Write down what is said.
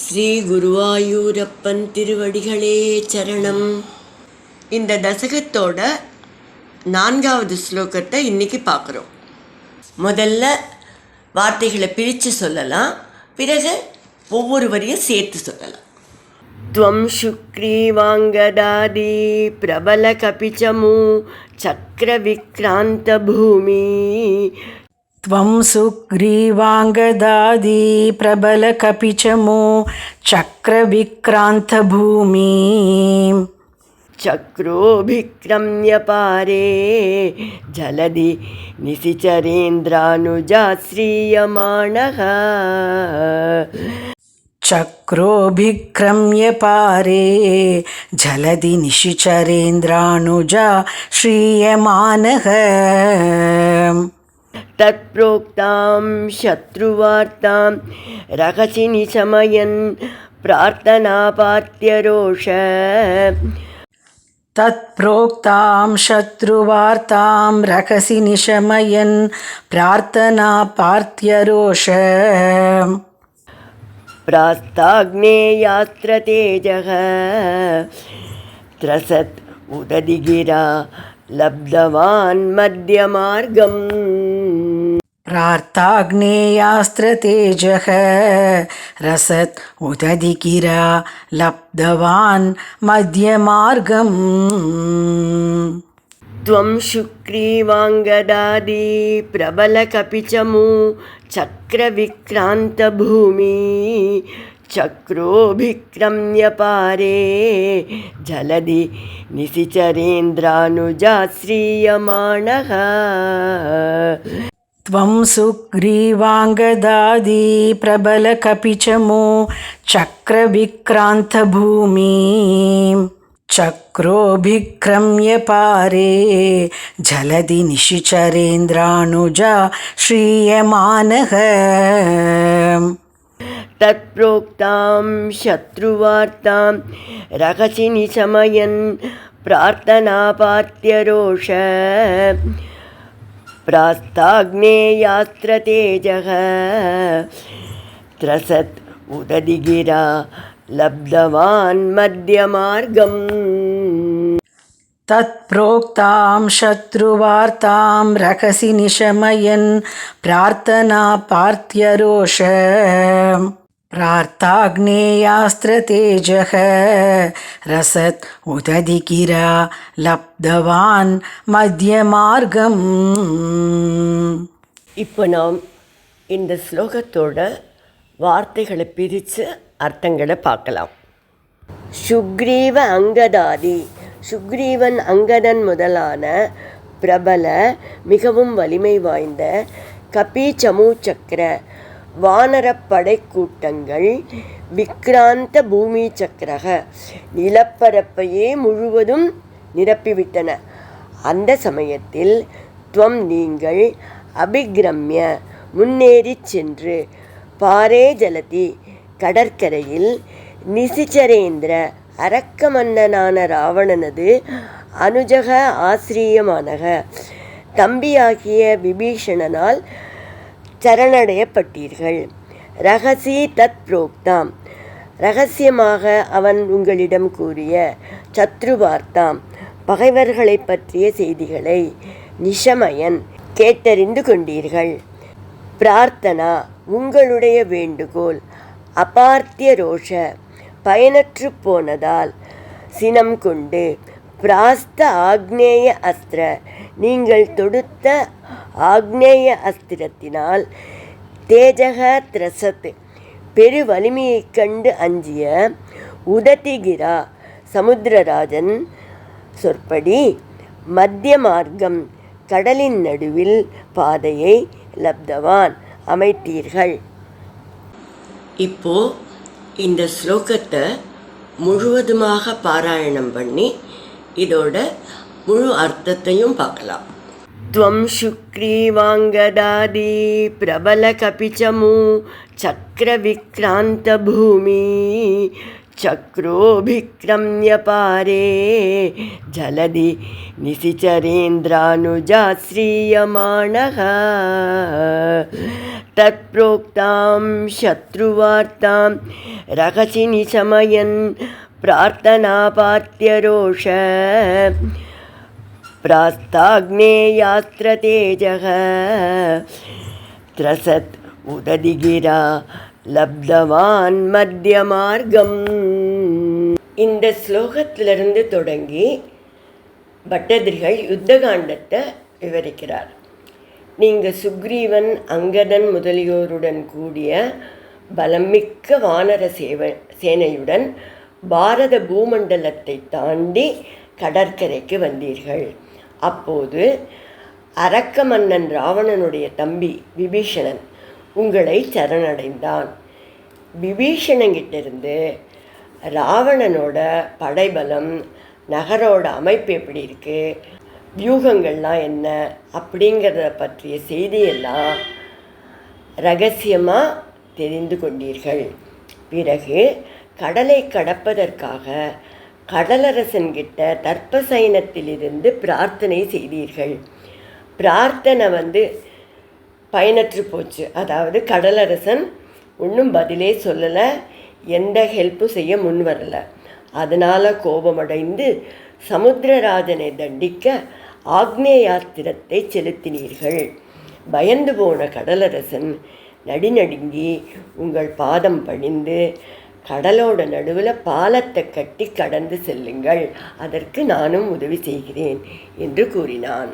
ஸ்ரீ குருவாயூரப்பன் திருவடிகளே சரணம். இந்த தசகத்தோட 4வது ஸ்லோகத்தை இன்னைக்கு பார்க்குறோம். முதல்ல வார்த்தைகளை பிரித்து சொல்லலாம், பிறகு ஒவ்வொரு வரியும் சேர்த்து சொல்லலாம். துவம் சுக்ரீவாங்கதாதி பிரபல கபிச்சமு சக்கர விக்ராந்த பூமி. त्वं सुग्रीवाङ्गदादि प्रबलकपिचमु चक्रविक्रान्तभूमि. चक्रोभिक्रम्य पारे जलधि निशिचरेन्द्रानुजाश्रीयमाणः. चक्रोभिक्रम्य पारे जलधि निशिचरेन्द्रानुजा श्रीयमानः. तत्प्रोक्तां शत्रुवार्तां रहसि निशमयन् प्रार्थनापात्यरोष. तत्प्रोक्तां शत्रुवार्तां रहसि निशमयन् प्रार्थनापात्यरोष. प्रास्ताग्नेयास्त्र तेजः त्रसत् उदधिगिरा लब्धवान् मध्यमार्गम्. प्रार्ताग्नेयास्त्रतेजः रसत् उदधिगिरा लब्धवान् मध्यमार्गम्. त्वं शुक्रीवाङ्गदादि प्रबलकपिचमु चक्रविक्रान्तभूमि. चक्रोभिक्रम्य पारे जलधि निशिचरेन्द्रानुजाश्रीयमाणः. त्वं सुग्रीवाङ्गदादि प्रबलकपिचमु चक्रविक्रान्तभूमि. चक्रोभिक्रम्य पारे जलधि निशिचरेन्द्रानुजा श्रीयमानः. तत्प्रोक्तां शत्रुवार्तां रहसि निशमयन् प्रार्थनापात्यरोष. प्रास्ताग्नेयास्त्र तेजः त्रसत् उदधिगिरा लब्धवान् मध्यमार्गम्. तत्प्रोक्तां शत्रुवार्तां रहसि निशमयन् प्रार्थनापात्यरोष. प्रार्ताग्नेयास्त्रतेजः रसत् उदधिगिरा लब्धवान् मध्यमार्गम्. இப்போ நாம் இந்த ஸ்லோகத்தோட வார்த்தைகளை பிரித்து அர்த்தங்களை பார்க்கலாம். சுக்ரீவ அங்கதாதி, சுக்ரீவன் அங்கதன் முதலான பிரபல மிகவும் வலிமை வாய்ந்த கபீச்சமு சக்கர வானரப்படை கூட்டங்கள் விக்ராந்த பூமி சக்கரக நிலப்பரப்பையே முழுவதும் நிரப்பிவிட்டன. அந்த சமயத்தில் துவம் நீங்கள் அபிக்ரம்ய முன்னேறி சென்று பாரே ஜலதி கடற்கரையில் நிசிச்சரேந்திர அரக்க மன்னனான ராவணனது அனுஜக ஆசிரியமானக தம்பியாகிய விபீஷணனால் சரணடையப்பட்டீர்கள். ரகசி தத் புரோக்தாம் இரகசியமாக அவன் உங்களிடம் கூறிய சத்ருவார்த்தாம் பகைவர்களை பற்றிய செய்திகளை நிஷமயன் கேட்டறிந்து கொண்டீர்கள். பிரார்த்தனா உங்களுடைய வேண்டுகோள் அபார்த்திய ரோஷ பயனற்று போனதால் சினம் கொண்டு பிராஸ்த ஆக்னேய அஸ்திர நீங்கள் தொடுத்த ஆக்னேய அஸ்திரத்தினால் தேஜக திரசத் பெரு வலிமையைக் கண்டு அஞ்சிய உததிகிரா சமுத்திரராஜன் சொற்படி மத்திய மார்க்கம் கடலின் நடுவில் பாதையை லப்தவான் அமைத்தீர்கள். இப்போ இந்த ஸ்லோகத்தை முழுவதுமாக பாராயணம் பண்ணி இதோட முழு அர்த்தத்தையும் பார்க்கலாம். துவம் சுக்ரீவாங்கதாதி பிரபல கபிச்சமு சக்கர விக்ராந்த பூமி. चक्रोभिक्रम्य पारे जलधि निशिचरेन्द्रानुजाश्रीयमाणः तत्प्रोक्तां शत्रुवार्तां रहसि निशमयन् प्रार्थनापात्यरोष प्रास्ताग्नेयास्त्र तेजः त्रसत् उदधिगिरा லப்தவான் மத்திய மார்க்கம். இந்த ஸ்லோகத்திலிருந்து தொடங்கி பட்டதிரிகள் யுத்த காண்டத்தை விவரிக்கிறார். நீங்கள் சுக்ரீவன் அங்கதன் முதலியோருடன் கூடிய பலமிக்க வானர சேனையுடன் பாரத பூமண்டலத்தை தாண்டி கடற்கரைக்கு வந்தீர்கள். அப்போது அரக்க மன்னன் ராவணனுடைய தம்பி விபீஷணன் உங்களை சரணடைந்தான். விபீஷணங்கிட்டிருந்து ராவணனோட படைபலம், நகரோட அமைப்பு எப்படி இருக்குது, வியூகங்கள்லாம் என்ன அப்படிங்கிறத பற்றிய செய்தியெல்லாம் இரகசியமாக தெரிந்து கொண்டீர்கள். பிறகு கடலை கடப்பதற்காக கடலரசன்கிட்ட தர்ப்பசயனத்திலிருந்து பிரார்த்தனை செய்தீர்கள். பிரார்த்தனை பயனற்று போச்சு. அதாவது கடலரசன் ஒன்றும் பதிலே சொல்லலை, எந்த ஹெல்ப்பும் செய்ய முன் வரலை. அதனால் கோபமடைந்து சமுத்திரராஜனை தண்டிக்க ஆக்னேயாஸ்திரத்தை செலுத்தினீர்கள். பயந்து போன கடலரசன் நடுநடுங்கி உங்கள் பாதம் பணிந்து கடலோட நடுவில் பாலத்தை கட்டி கடந்து செல்லுங்கள், அதற்கு நானும் உதவி செய்கிறேன் என்று கூறினான்.